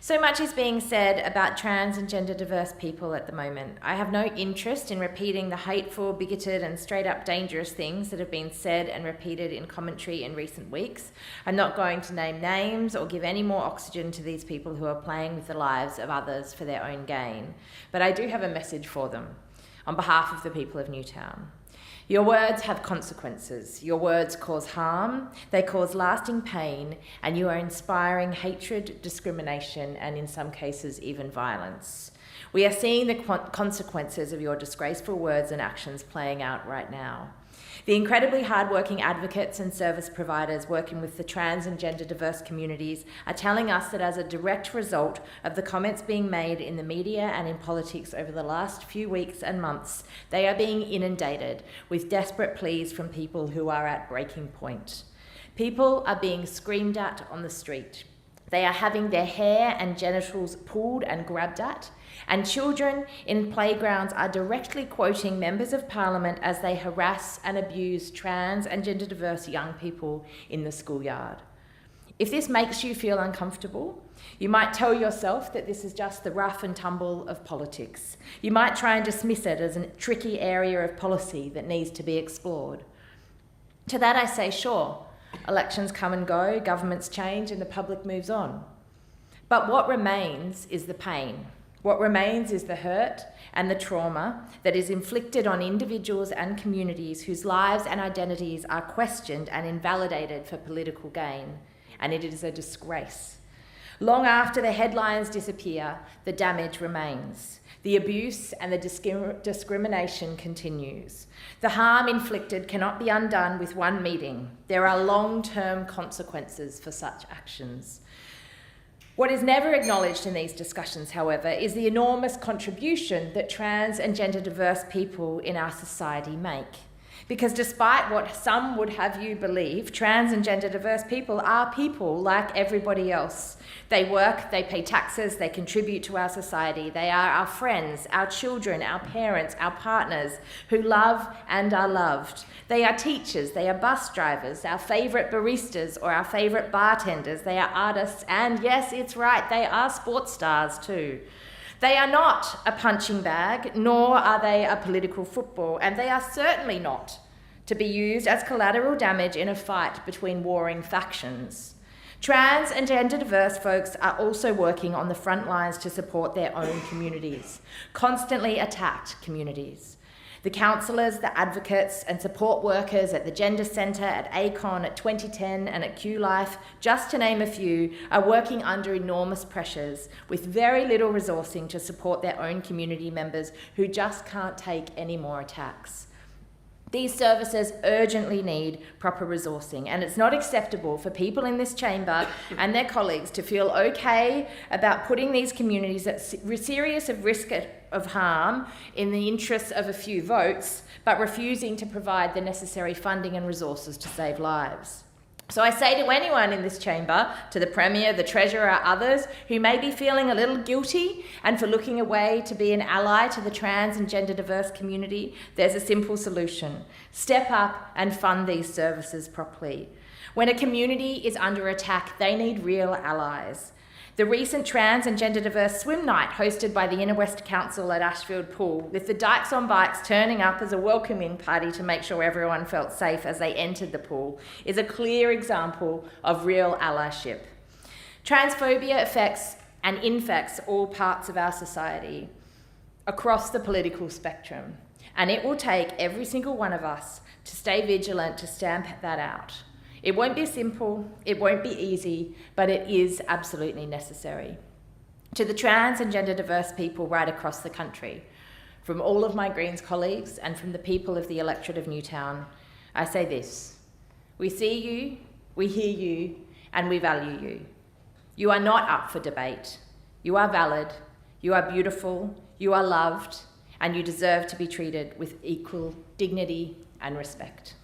So much is being said about trans and gender diverse people at the moment. I have no interest in repeating the hateful, bigoted and straight up dangerous things that have been said and repeated in commentary in recent weeks. I'm not going to name names or give any more oxygen to these people who are playing with the lives of others for their own gain. But I do have a message for them on behalf of the people of Newtown. Your words have consequences. Your words cause harm, they cause lasting pain, and you are inspiring hatred, discrimination, and in some cases, even violence. We are seeing the consequences of your disgraceful words and actions playing out right now. The incredibly hardworking advocates and service providers working with the trans and gender diverse communities are telling us that as a direct result of the comments being made in the media and in politics over the last few weeks and months, they are being inundated with desperate pleas from people who are at breaking point. People are being screamed at on the street. They are having their hair and genitals pulled and grabbed at, and children in playgrounds are directly quoting members of parliament as they harass and abuse trans and gender diverse young people in the schoolyard. If this makes you feel uncomfortable, you might tell yourself that this is just the rough and tumble of politics. You might try and dismiss it as a tricky area of policy that needs to be explored. To that I say, sure, elections come and go, governments change, and the public moves on. But what remains is the pain. What remains is the hurt and the trauma that is inflicted on individuals and communities whose lives and identities are questioned and invalidated for political gain. And it is a disgrace. Long after the headlines disappear, the damage remains. The abuse and the discrimination continues. The harm inflicted cannot be undone with one meeting. There are long-term consequences for such actions. What is never acknowledged in these discussions, however, is the enormous contribution that trans and gender diverse people in our society make. Because despite what some would have you believe, trans and gender diverse people are people like everybody else. They work, they pay taxes, they contribute to our society. They are our friends, our children, our parents, our partners who love and are loved. They are teachers, they are bus drivers, our favourite baristas or our favourite bartenders. They are artists and yes, it's right, they are sports stars too. They are not a punching bag, nor are they a political football, and they are certainly not to be used as collateral damage in a fight between warring factions. Trans and gender diverse folks are also working on the front lines to support their own communities, constantly attacked communities. The counsellors, the advocates and support workers at the Gender Centre, at ACON, at 2010 and at QLife, just to name a few, are working under enormous pressures with very little resourcing to support their own community members who just can't take any more attacks. These services urgently need proper resourcing, and it's not acceptable for people in this chamber and their colleagues to feel okay about putting these communities at serious risk of harm in the interests of a few votes, but refusing to provide the necessary funding and resources to save lives. So I say to anyone in this chamber, to the Premier, the Treasurer, others who may be feeling a little guilty and for looking away to be an ally to the trans and gender diverse community, there's a simple solution. Step up and fund these services properly. When a community is under attack, they need real allies. The recent trans and gender diverse swim night hosted by the Inner West Council at Ashfield Pool, with the Dykes on Bikes turning up as a welcoming party to make sure everyone felt safe as they entered the pool, is a clear example of real allyship. Transphobia affects and infects all parts of our society across the political spectrum, and it will take every single one of us to stay vigilant to stamp that out. It won't be simple, it won't be easy, but it is absolutely necessary. To the trans and gender diverse people right across the country, from all of my Greens colleagues and from the people of the electorate of Newtown, I say this: we see you, we hear you, and we value you. You are not up for debate. You are valid, you are beautiful, you are loved, and you deserve to be treated with equal dignity and respect.